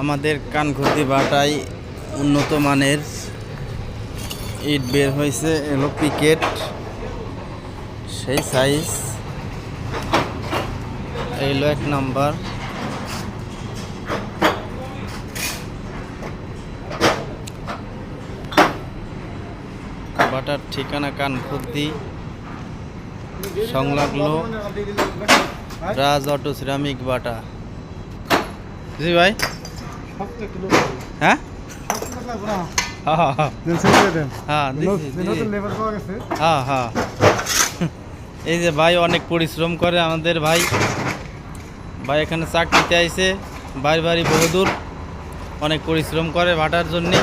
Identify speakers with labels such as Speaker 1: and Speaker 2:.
Speaker 1: আমাদের কানখুতি বাটায় উন্নত মানের ইট বের হয়েছে, এলো পিকেট সেই সাইজ, এইলো 1 নাম্বার। বাটার ঠিকানা কানখুতি, সংলগ্ন রাজ অটো সিরামিক বাটা। জি ভাই, হ্যাঁ হ্যাঁ, এই যে ভাই অনেক পরিশ্রম করে আমাদের ভাই ভাই এখানে চাকরিতে আইছে, বাড়ি বহুদূর, অনেক পরিশ্রম করে ভাটার জন্যে।